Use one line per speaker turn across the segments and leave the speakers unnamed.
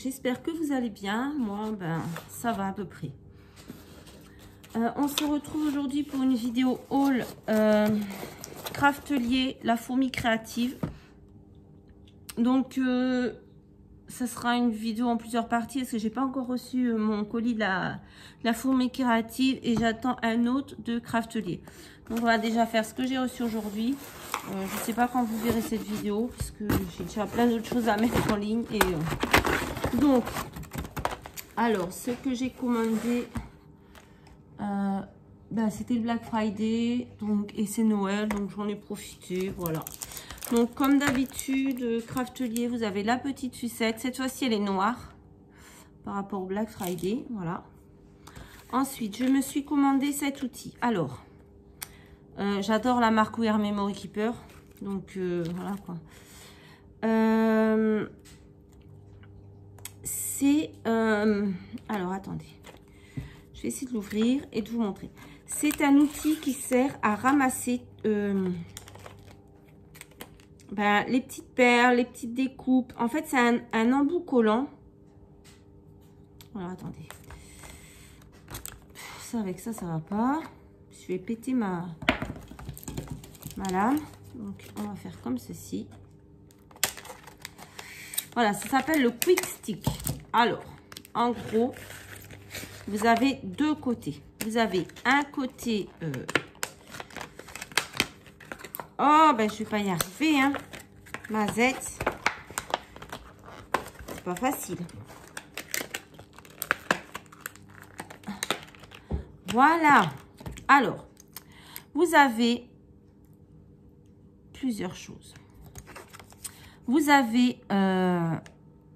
j'espère que vous allez bien. Moi, ben, ça va à peu près. On se retrouve aujourd'hui pour une vidéo haul Craftelier, la fourmi créative. Donc, ça sera une vidéo en plusieurs parties parce que j'ai pas encore reçu mon colis de la fourmi créative et j'attends un autre de Craftelier. Donc, on va déjà faire ce que j'ai reçu aujourd'hui. Je sais pas quand vous verrez cette vidéo parce que j'ai déjà plein d'autres choses à mettre en ligne. Et donc, alors, ce que j'ai commandé, ben, c'était le Black Friday donc, et c'est Noël, donc j'en ai profité, voilà. Donc, comme d'habitude, Craftelier, vous avez la petite sucette. Cette fois-ci, elle est noire par rapport au Black Friday, voilà. Ensuite, je me suis commandé cet outil. Alors, j'adore la marque We Are Memory Keeper, donc voilà quoi. C'est, alors attendez, je vais essayer de l'ouvrir et de vous montrer. C'est un outil qui sert à ramasser ben, les petites perles, les petites découpes. En fait, c'est un embout collant. Voilà, attendez. Ça, avec ça, ça va pas. Je vais péter ma lame. Donc, on va faire comme ceci. Voilà, ça s'appelle le Quick Stick. Alors, en gros, vous avez deux côtés. Vous avez un côté... Oh, ben, je vais pas y arriver, hein. Mazette. C'est pas facile. Voilà. Alors, vous avez plusieurs choses. Vous avez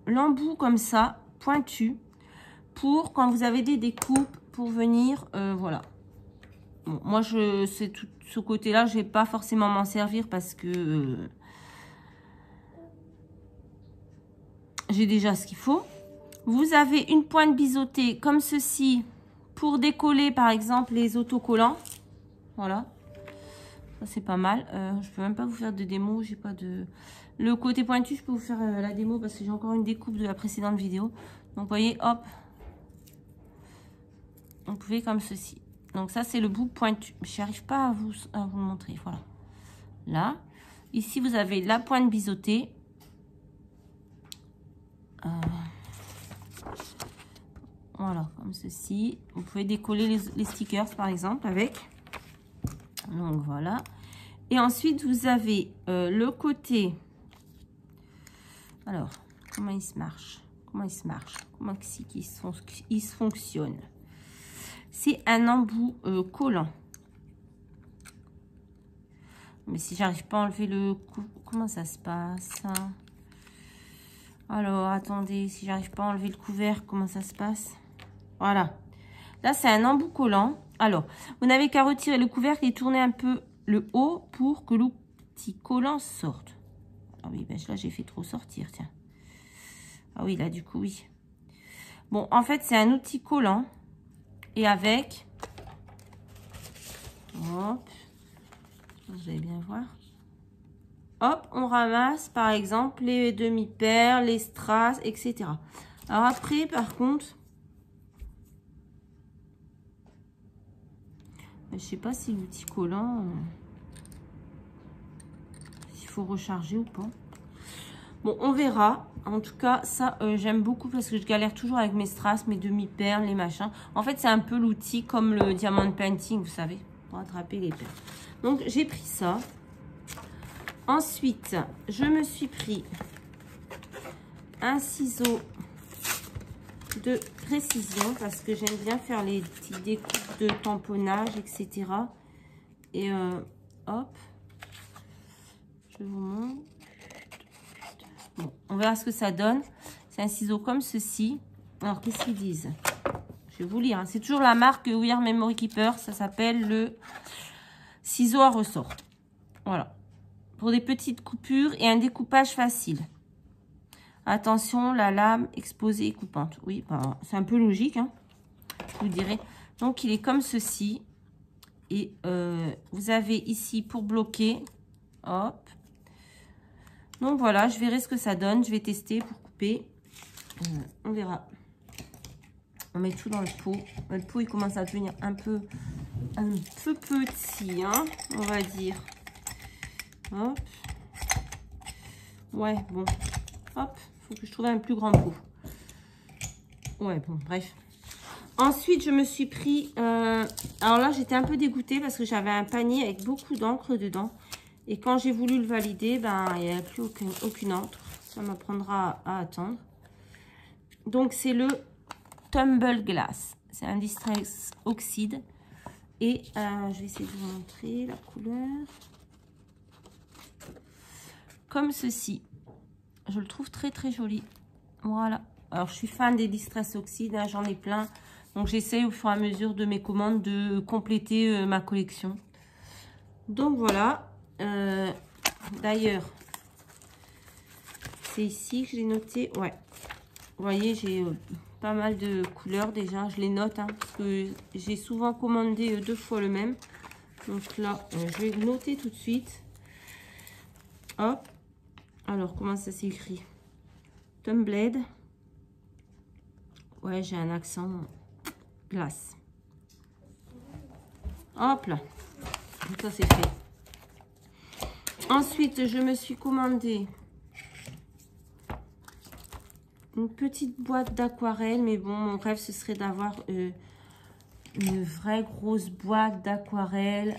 l'embout comme ça, pointu, pour quand vous avez des découpes, pour venir, voilà. Bon, moi, c'est tout ce côté-là, je vais pas forcément m'en servir parce que j'ai déjà ce qu'il faut. Vous avez une pointe biseautée comme ceci pour décoller, par exemple, les autocollants. Voilà. Ça, c'est pas mal. Je peux même pas vous faire de démo. J'ai pas de... Le côté pointu, je peux vous faire la démo parce que j'ai encore une découpe de la précédente vidéo. Donc, vous voyez, hop. Vous pouvez comme ceci. Donc, ça, c'est le bout pointu. Je n'arrive pas à vous le montrer. Voilà. Là. Ici, vous avez la pointe biseautée. Voilà, comme ceci. Vous pouvez décoller les stickers, par exemple, avec. Donc, voilà. Et ensuite, vous avez le côté... Alors, comment il se marche? Comment il se marche? Comment il se fonctionne? C'est un embout collant. Mais si j'arrive pas à enlever le cou... Comment ça se passe? Alors, attendez. Si j'arrive pas à enlever le couvercle, comment ça se passe? Voilà. Là, c'est un embout collant. Alors, vous n'avez qu'à retirer le couvercle et tourner un peu le haut pour que le petit collant sorte. Ah oui, ben là, j'ai fait trop sortir, tiens. Ah oui, là, du coup, oui. Bon, en fait, c'est un outil collant. Et avec... Hop. Vous allez bien voir. Hop, on ramasse, par exemple, les demi-perles, les strass, etc. Alors après, par contre... Je sais pas si l'outil collant... s'il faut recharger ou pas. Bon, on verra. En tout cas, ça, j'aime beaucoup parce que je galère toujours avec mes strass, mes demi-perles, les machins. En fait, c'est un peu l'outil comme le diamond painting, vous savez, pour attraper les perles. Donc, j'ai pris ça. Ensuite, je me suis pris un ciseau de précision parce que j'aime bien faire les petites découpes de tamponnage, etc. Et hop, je vous montre. Bon, on verra ce que ça donne. C'est un ciseau comme ceci. Alors, qu'est-ce qu'ils disent? Je vais vous lire. Hein. C'est toujours la marque We Are Memory Keeper. Ça s'appelle le ciseau à ressort. Voilà. Pour des petites coupures et un découpage facile. Attention, la lame exposée et coupante. Oui, bah, c'est un peu logique, hein, je vous dirais. Donc, il est comme ceci. Et vous avez ici pour bloquer. Hop. Donc, voilà, je verrai ce que ça donne. Je vais tester pour couper. On verra. On met tout dans le pot. Le pot, il commence à devenir un peu petit, hein, on va dire. Hop. Ouais, bon. Hop, faut que je trouve un plus grand pot. Ouais, bon, bref. Ensuite, je me suis pris... alors là, j'étais un peu dégoûtée parce que j'avais un panier avec beaucoup d'encre dedans. Et quand j'ai voulu le valider, ben, il n'y avait plus aucune encre. Ça m'apprendra à attendre. Donc, c'est le Tumble Glass. C'est un Distress Oxide. Et je vais essayer de vous montrer la couleur. Comme ceci. Je le trouve très, très joli. Voilà. Alors, je suis fan des Distress Oxide. Hein, j'en ai plein. Donc, j'essaye au fur et à mesure de mes commandes de compléter ma collection. Donc, voilà. D'ailleurs, c'est ici que j'ai noté. Ouais. Vous voyez, j'ai pas mal de couleurs déjà. Je les note. Hein, parce que j'ai souvent commandé 2 fois le même. Donc là, je vais noter tout de suite. Hop. Alors, comment ça s'écrit? Tumbled. Ouais, j'ai un accent glace. Hop là. Ça, c'est fait. Ensuite, je me suis commandé une petite boîte d'aquarelle. Mais bon, mon rêve, ce serait d'avoir une vraie grosse boîte d'aquarelle.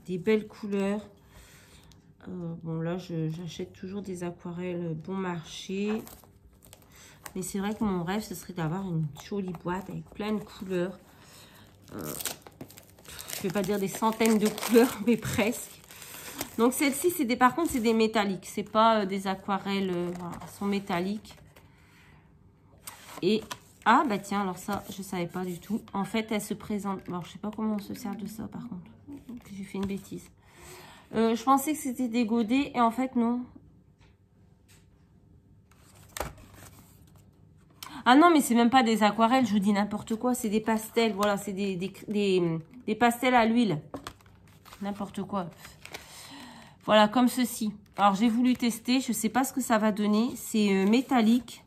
Des belles couleurs. Bon, là, j'achète toujours des aquarelles bon marché. Mais c'est vrai que mon rêve, ce serait d'avoir une jolie boîte avec plein de couleurs. Je ne vais pas dire des centaines de couleurs, mais presque. Donc, celle-ci, par contre, c'est des métalliques. C'est pas des aquarelles, voilà, elles sont métalliques. Et, ah, bah tiens, alors ça, je ne savais pas du tout. En fait, elle se présente. Alors, je ne sais pas comment on se sert de ça, par contre. J'ai fait une bêtise. Je pensais que c'était des godets, et en fait, non. Ah non, mais c'est même pas des aquarelles, je vous dis n'importe quoi. C'est des pastels, voilà, c'est des pastels à l'huile. N'importe quoi. Voilà, comme ceci. Alors, j'ai voulu tester, je sais pas ce que ça va donner. C'est métallique.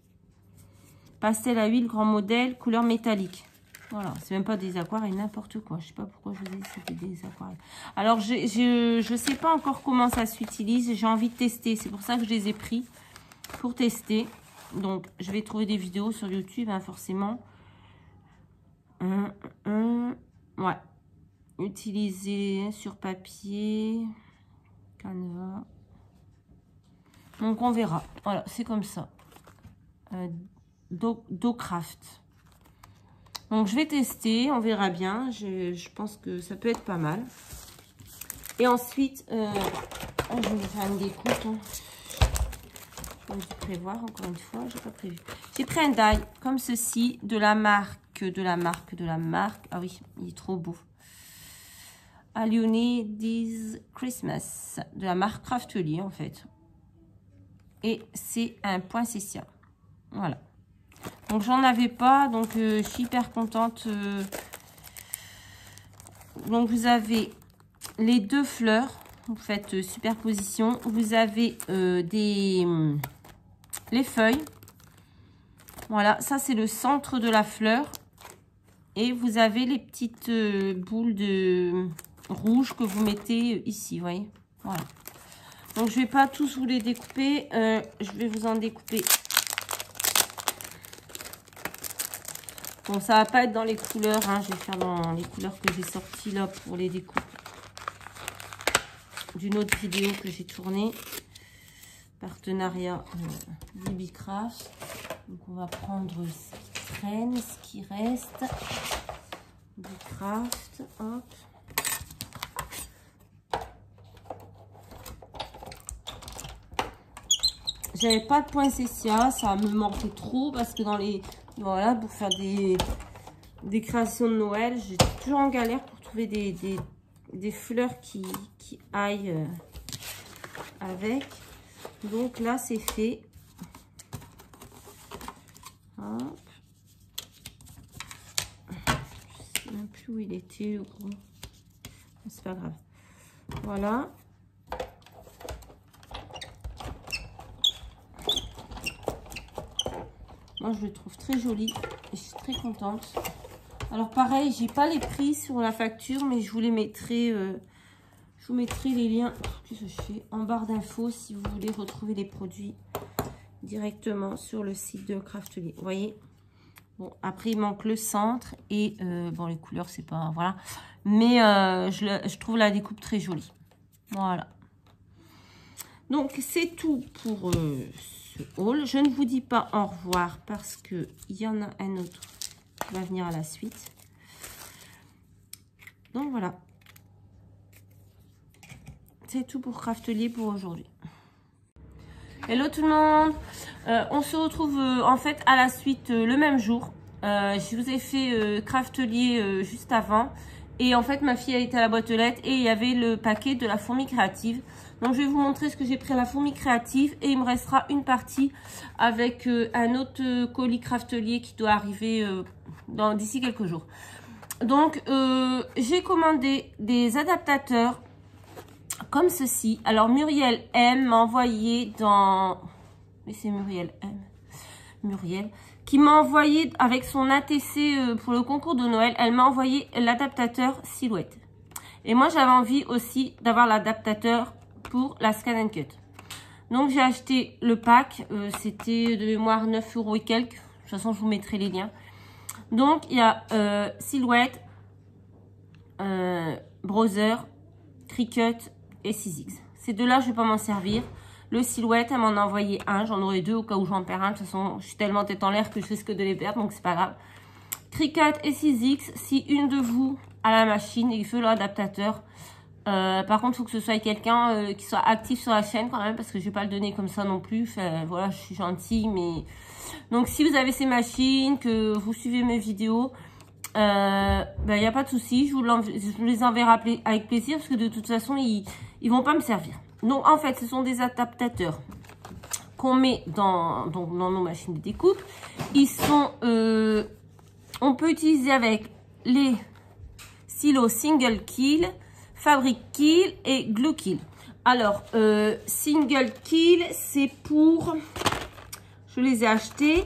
Pastel à huile, grand modèle, couleur métallique. Voilà, c'est même pas des aquarelles, n'importe quoi. Je sais pas pourquoi je vous ai dit que c'était des aquarelles. Alors, je sais pas encore comment ça s'utilise. J'ai envie de tester, c'est pour ça que je les ai pris. Pour tester. Donc, je vais trouver des vidéos sur YouTube, hein, forcément. Ouais. Utiliser sur papier. Canva. Donc, on verra. Voilà, c'est comme ça. Docraft. Donc, je vais tester. On verra bien. Je pense que ça peut être pas mal. Et ensuite, je vais vous faire une découpe. Hein. Comme je prévoir, encore une fois, j'ai pas prévu. J'ai pris un die comme ceci, de la marque. Ah oui, il est trop beau. All You Need Is Christmas. De la marque Craftelier, en fait. Et c'est un poinsettia. Voilà. Donc, j'en avais pas. Donc, je suis hyper contente. Donc, vous avez les 2 fleurs. Vous faites superposition. Vous avez les feuilles. Voilà, ça c'est le centre de la fleur. Et vous avez les petites boules de rouge que vous mettez ici, vous voyez. Voilà. Donc je vais pas tous vous les découper. Je vais vous en découper. Bon, ça va pas être dans les couleurs, hein. Je vais faire dans les couleurs que j'ai sorties là pour les découpes. D'une autre vidéo que j'ai tournée. Partenariat Libicraft. Donc on va prendre ce qui traîne, ce qui reste. Libicraft, hop. J'avais pas de poinsettia, ça me manquait trop parce que dans les... Voilà, pour faire des créations de Noël, j'étais toujours en galère pour trouver des fleurs qui aillent avec. Donc là, c'est fait. Hop. Je sais même plus où il était, le gros. C'est pas grave. Voilà. Moi, je le trouve très joli et je suis très contente. Alors, pareil, j'ai pas les prix sur la facture, mais je vous les mettrai... je vous mettrai les liens en barre d'infos si vous voulez retrouver les produits directement sur le site de Craftelier. Vous voyez? Bon, après, il manque le centre et bon, les couleurs, c'est pas... Voilà. Mais je trouve la découpe très jolie. Voilà. Donc, c'est tout pour ce haul. Je ne vous dis pas au revoir parce qu'il y en a un autre qui va venir à la suite. Donc, voilà. C'est tout pour Craftelier pour aujourd'hui. Hello tout le monde, on se retrouve en fait à la suite le même jour. Je vous ai fait Craftelier juste avant. Et en fait ma fille a été à la boîte aux lettres et il y avait le paquet de la fourmi créative. Donc je vais vous montrer ce que j'ai pris à la fourmi créative. Et il me restera une partie avec un autre colis Craftelier qui doit arriver d'ici quelques jours. Donc j'ai commandé des adaptateurs comme ceci. Alors Muriel M m'a envoyé dans... Mais c'est Muriel M. Muriel. Qui m'a envoyé avec son ATC pour le concours de Noël. Elle m'a envoyé l'adaptateur Silhouette. Et moi j'avais envie aussi d'avoir l'adaptateur pour la Scan & Cut. Donc j'ai acheté le pack. C'était de mémoire 9 € et quelques. De toute façon je vous mettrai les liens. Donc il y a Silhouette, Browser, Cricut et 6X. Ces deux-là, je ne vais pas m'en servir. Le Silhouette, elle m'en a envoyé un. J'en aurai deux au cas où j'en perds un. De toute façon, je suis tellement tête en l'air que je risque de les perdre, donc c'est pas grave. Cricut et 6X, si une de vous a la machine et il fait l'adaptateur. Par contre, il faut que ce soit quelqu'un qui soit actif sur la chaîne quand même, parce que je ne vais pas le donner comme ça non plus. Enfin, voilà, je suis gentille, mais... Donc, si vous avez ces machines, que vous suivez mes vidéos... y a pas de souci, je les enverrai avec plaisir parce que de toute façon ils vont pas me servir. Donc en fait ce sont des adaptateurs qu'on met dans nos machines de découpe. Ils sont on peut utiliser avec les stylos Single Kill, Fabric Kill et Glue Kill. Alors Single Kill, c'est pour, je les ai achetés,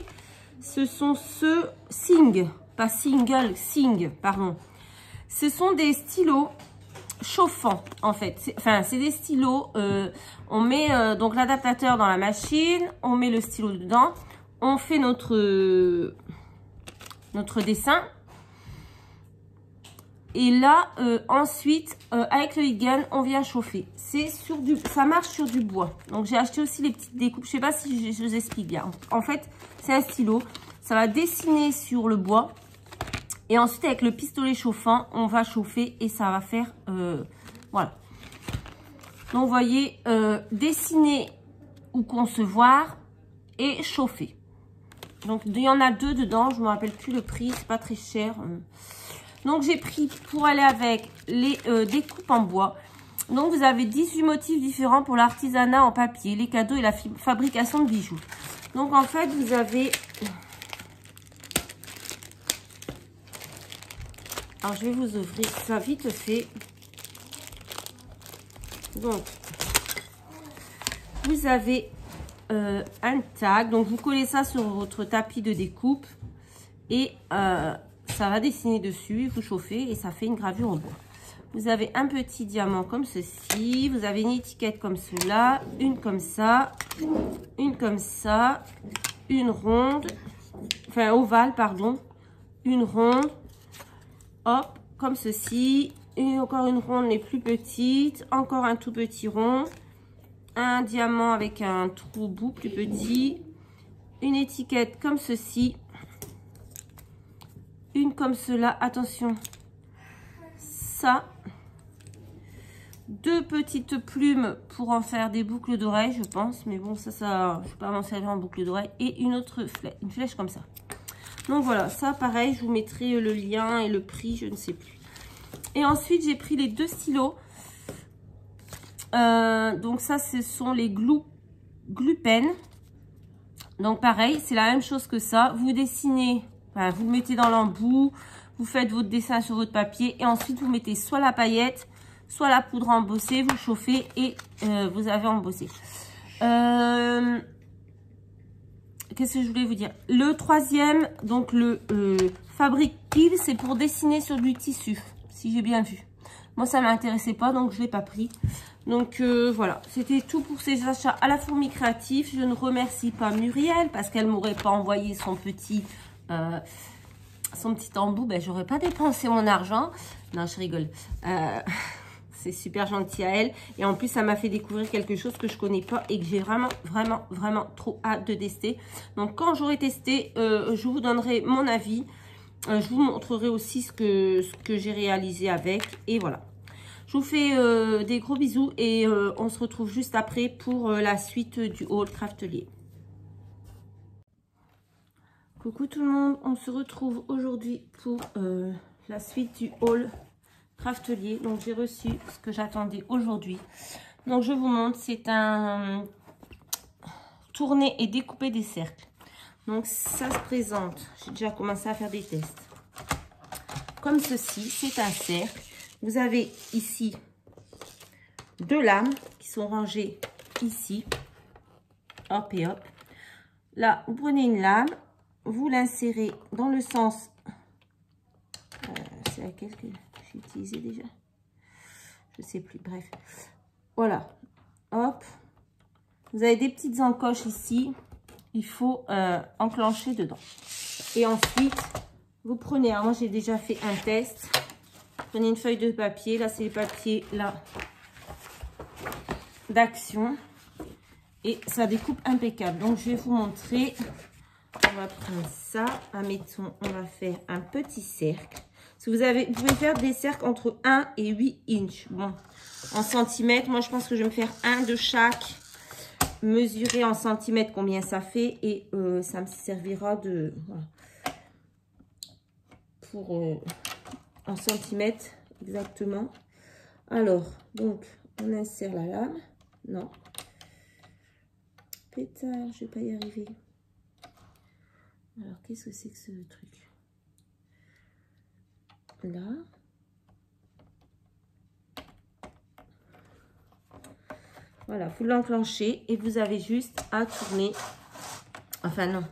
ce sont ceux Sing, pas single, Sing, pardon. Ce sont des stylos chauffants, en fait. Enfin, c'est des stylos, on met donc l'adaptateur dans la machine, on met le stylo dedans, on fait notre dessin. Et là, ensuite, avec le heat gun, on vient chauffer. Ça marche sur du bois. Donc, j'ai acheté aussi les petites découpes. Je sais pas si je vous explique bien. En fait, c'est un stylo. Ça va dessiner sur le bois. Et ensuite, avec le pistolet chauffant, on va chauffer et ça va faire... voilà. Donc, vous voyez, dessiner ou concevoir et chauffer. Donc, il y en a deux dedans. Je ne me rappelle plus le prix. C'est pas très cher. Donc, j'ai pris pour aller avec les découpes en bois. Donc, vous avez 18 motifs différents pour l'artisanat en papier, les cadeaux et la fabrication de bijoux. Donc, en fait, vous avez... Alors, je vais vous ouvrir ça vite fait. Donc, vous avez un tag. Donc, vous collez ça sur votre tapis de découpe. Et ça va dessiner dessus. Vous chauffez et ça fait une gravure en bois. Vous avez un petit diamant comme ceci. Vous avez une étiquette comme cela. Une comme ça. Une comme ça. Une ronde. Enfin, ovale, pardon. Une ronde. Hop, comme ceci. Et encore une ronde mais plus petite. Encore un tout petit rond. Un diamant avec un trou au bout plus petit. Une étiquette comme ceci. Une comme cela. Attention. Ça. Deux petites plumes pour en faire des boucles d'oreilles, je pense. Mais bon, ça je ne vais pas m'en servir en boucle d'oreille. Et une autre flèche, une flèche comme ça. Donc voilà, ça pareil, je vous mettrai le lien et le prix, je ne sais plus. Et ensuite, j'ai pris les deux stylos. Donc ça, ce sont les Glue Pen. Donc pareil, c'est la même chose que ça. Vous dessinez, enfin, vous le mettez dans l'embout, vous faites votre dessin sur votre papier et ensuite vous mettez soit la paillette, soit la poudre embossée, vous chauffez et vous avez embossé. qu'est-ce que je voulais vous dire? Le troisième, donc le Fabric Pile, c'est pour dessiner sur du tissu, si j'ai bien vu. Moi, ça ne m'intéressait pas, donc je ne l'ai pas pris. Donc, voilà, c'était tout pour ces achats à la fourmi créative. Je ne remercie pas Muriel, parce qu'elle ne m'aurait pas envoyé son petit embout. Ben, j'aurais pas dépensé mon argent. Non, je rigole. C'est super gentil à elle. Et en plus, ça m'a fait découvrir quelque chose que je connais pas et que j'ai vraiment, vraiment, vraiment trop hâte de tester. Donc, quand j'aurai testé, je vous donnerai mon avis. Je vous montrerai aussi ce que j'ai réalisé avec. Et voilà. Je vous fais des gros bisous et on se retrouve juste après pour la suite du haul Craftelier. Coucou tout le monde, on se retrouve aujourd'hui pour la suite du haul Craftelier. Donc j'ai reçu ce que j'attendais aujourd'hui. Donc je vous montre, c'est un tourner et découper des cercles. Donc ça se présente, j'ai déjà commencé à faire des tests. Comme ceci, c'est un cercle. Vous avez ici 2 lames qui sont rangées ici. Hop et hop. Là, vous prenez une lame, vous l'insérez dans le sens... c'est laquelle que j'ai utilisé déjà? Je ne sais plus, bref. Voilà. Hop. Vous avez des petites encoches ici. Il faut enclencher dedans. Et ensuite, vous prenez... Alors moi, j'ai déjà fait un test. Prenez une feuille de papier. Là, c'est les papiers là d'action. Et ça découpe impeccable. Donc, je vais vous montrer. On va prendre ça. Admettons, on va faire un petit cercle. Si vous pouvez faire des cercles entre 1 et 8 inches. Bon, en centimètres, moi, je pense que je vais me faire un de chaque. Mesurer en centimètres combien ça fait. Et ça me servira de... Voilà, pour... en centimètres exactement. Alors, donc, on insère la lame. Non. Pétard, je vais pas y arriver. Alors, qu'est-ce que c'est que ce truc? Là. Voilà, vous l'enclenchez et vous avez juste à tourner. Enfin, non,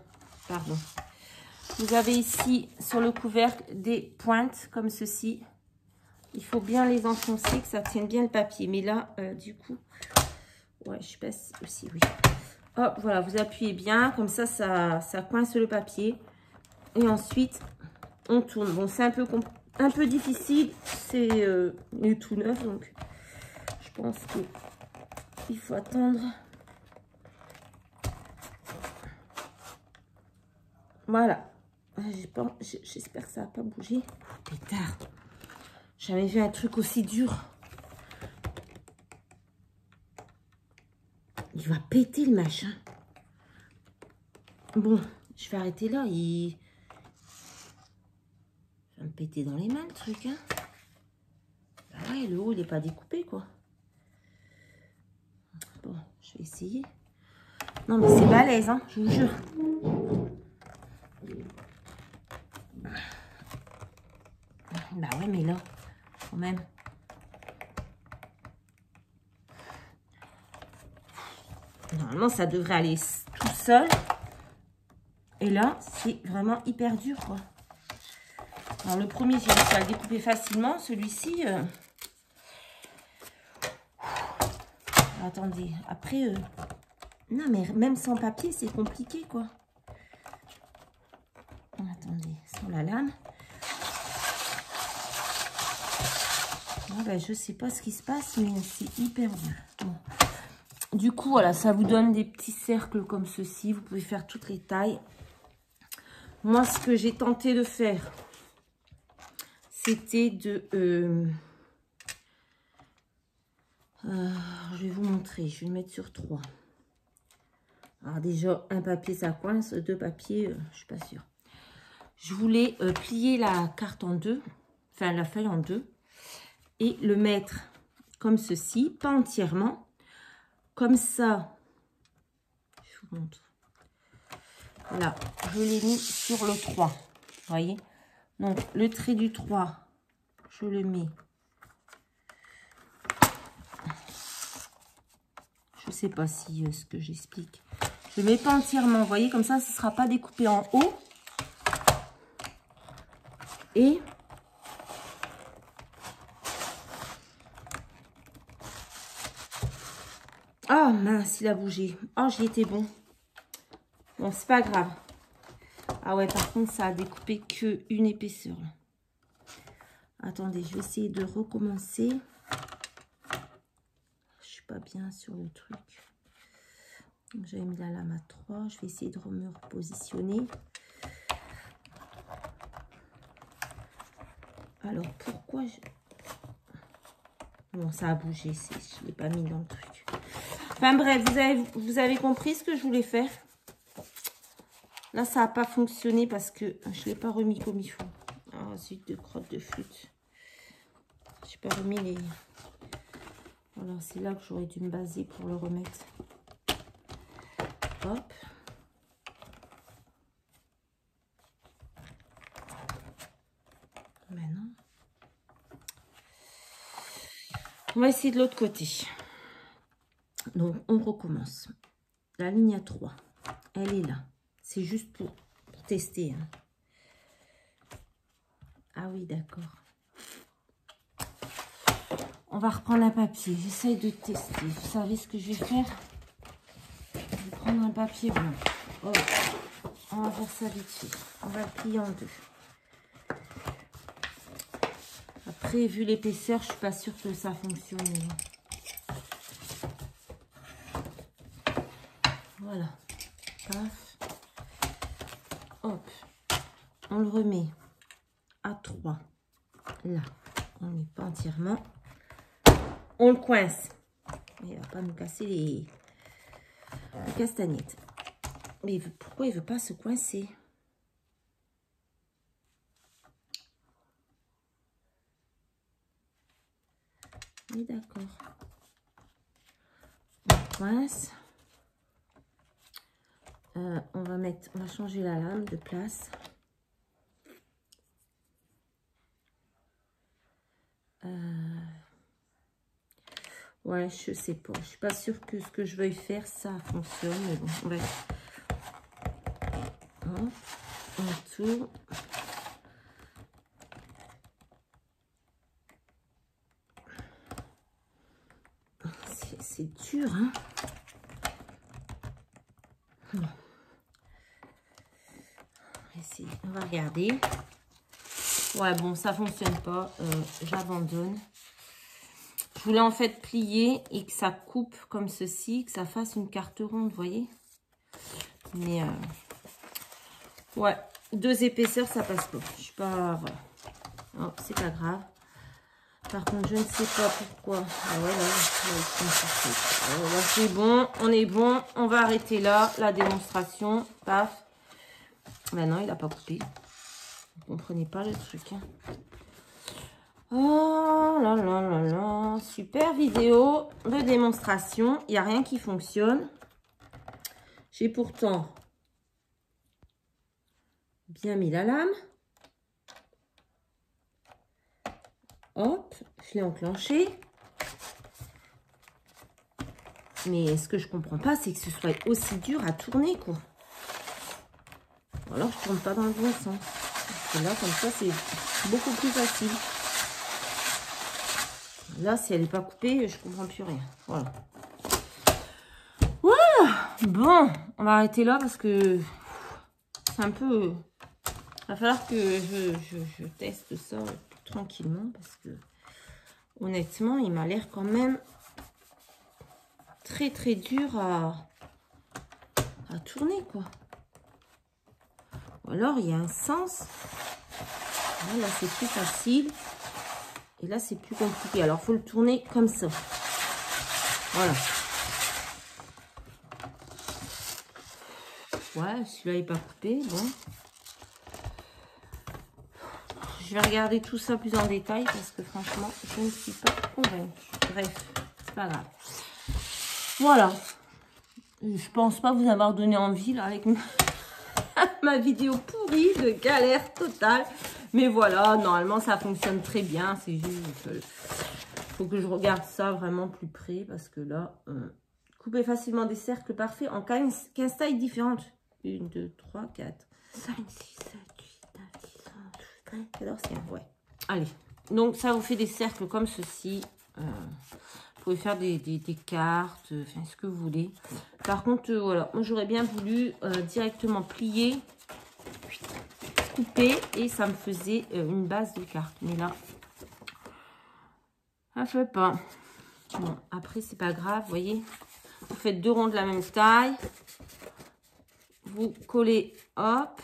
pardon. Vous avez ici, sur le couvercle, des pointes comme ceci. Il faut bien les enfoncer, que ça tienne bien le papier. Mais là, du coup, ouais, je sais pas si aussi, oui. Hop, voilà, vous appuyez bien, comme ça, ça coince le papier. Et ensuite, on tourne. Bon, c'est un peu difficile, c'est tout neuf, donc je pense qu'il faut attendre. Voilà. J'espère que ça va pas bouger. Oh, pétard. J'avais vu un truc aussi dur. Il va péter le machin. Bon, je vais arrêter là. Il va me péter dans les mains le truc. Hein. Ah ouais, le haut, il n'est pas découpé, quoi. Bon, je vais essayer. Non, mais c'est balèze, hein, je vous jure. Bah ouais, mais là, quand même. Normalement, ça devrait aller tout seul. Et là, c'est vraiment hyper dur, quoi. Alors, le premier, j'ai réussi à le découper facilement. Celui-ci... Attendez, après... Non, mais même sans papier, c'est compliqué, quoi. Attendez, sans la lame. Ah, ben, je sais pas ce qui se passe, mais c'est hyper dur. Bon. Du coup, voilà, ça vous donne des petits cercles comme ceci. Vous pouvez faire toutes les tailles. Moi, ce que j'ai tenté de faire, c'était de... je vais vous montrer. Je vais le mettre sur 3. Alors déjà, un papier, ça coince. 2 papiers, je suis pas sûre. Je voulais plier la carte en 2. Enfin, la feuille en 2. Et le mettre comme ceci. Pas entièrement. Comme ça. Je vous montre. Là, je l'ai mis sur le 3. Vous voyez? Donc, le trait du 3, je le mets. Je ne sais pas si ce que j'explique Je ne mets pas entièrement, vous voyez, comme ça, ce ne sera pas découpé en haut. Et oh mince, il a bougé. Oh, j'y étais bon. Bon, c'est pas grave. Ah ouais, par contre, ça a découpé que une épaisseur. Attendez, je vais essayer de recommencer. Je suis pas bien sur le truc. J'avais mis la lame à 3. Je vais essayer de me repositionner. Alors, pourquoi je... Bon, ça a bougé. Je ne l'ai pas mis dans le truc. Enfin bref, vous avez compris ce que je voulais faire. Là, ça n'a pas fonctionné parce que je ne l'ai pas remis comme il faut. Ah, zut de crotte de flûte. Je n'ai pas remis les... Voilà, c'est là que j'aurais dû me baser pour le remettre. Hop. Maintenant. On va essayer de l'autre côté. Donc, on recommence. La ligne à 3, elle est là. C'est juste pour tester. Hein. Ah oui, d'accord. On va reprendre un papier. J'essaye de tester. Vous savez ce que je vais faire? Je vais prendre un papier blanc. Oh. On va faire ça vite fait. On va le plier en 2. Après, vu l'épaisseur, je suis pas sûre que ça fonctionne. Voilà. Paf. Hop. On le remet à 3. Là. On ne met pas entièrement. On le coince. Il ne va pas nous casser les castagnettes. Mais pourquoi il ne veut pas se coincer? Oui, d'accord. On coince. On va changer la lame de place. Ouais, je sais pas. Je suis pas sûre que ce que je veuille faire, ça fonctionne. Mais bon, on va... Hop, on tourne. C'est dur, hein. Bon. On va regarder. Ouais, bon, ça fonctionne pas. J'abandonne. Je voulais en fait plier et que ça coupe comme ceci, que ça fasse une carte ronde, vous voyez. Mais ouais, 2 épaisseurs, ça passe pas. Je suis pas... Voilà. Oh, c'est pas grave. Par contre, je ne sais pas pourquoi. Ah ouais, là c'est bon, on est bon. On va arrêter là, la démonstration. Paf. Ben non, il n'a pas coupé. Vous comprenez pas le truc. Hein. Oh là là là là. Super vidéo de démonstration. Il n'y a rien qui fonctionne. J'ai pourtant bien mis la lame. Hop, je l'ai enclenché. Mais ce que je comprends pas, c'est que ce soit aussi dur à tourner, quoi. Ou alors, je tourne pas dans le bon sens. Parce que là, comme ça, c'est beaucoup plus facile. Là, si elle n'est pas coupée, je comprends plus rien. Voilà. Voilà. Bon, on va arrêter là parce que c'est un peu... Il va falloir que je teste ça tranquillement parce que honnêtement, il m'a l'air quand même très très dur à tourner, quoi. Ou alors, il y a un sens. Là, c'est plus facile. Et là, c'est plus compliqué. Alors, il faut le tourner comme ça. Voilà. Ouais, celui-là n'est pas coupé. Bon. Je vais regarder tout ça plus en détail parce que franchement, je ne suis pas convaincue. Bref, c'est pas grave. Voilà. Je pense pas vous avoir donné envie là avec ma vidéo pourrie de galère totale. Mais voilà, normalement ça fonctionne très bien. C'est juste faut que je regarde ça vraiment plus près parce que là, Coupez facilement des cercles parfaits en 15 tailles différentes. 1, 2, 3, 4, 5, 6, 7, 8, 9, 10, 11, 12, 13, 14, 15. Ouais. Allez. Donc, ça vous fait des cercles comme ceci. Vous pouvez faire des cartes, enfin, ce que vous voulez. Par contre, voilà. Moi, j'aurais bien voulu directement plier, couper, et ça me faisait une base de cartes. Mais là, ça ne fait pas. Bon, après, c'est pas grave, vous voyez. Vous faites 2 ronds de la même taille. Vous collez, hop.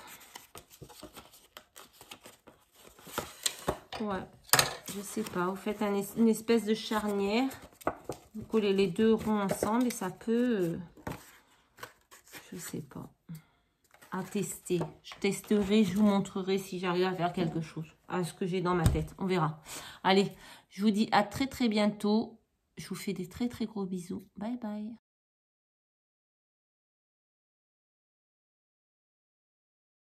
Ouais, je sais pas. Vous faites une espèce de charnière. Vous collez les 2 ronds ensemble et ça peut... je sais pas. À tester. Je testerai, je vous montrerai si j'arrive à faire quelque chose. À ce que j'ai dans ma tête. On verra. Allez, je vous dis à très très bientôt. Je vous fais des très très gros bisous. Bye bye.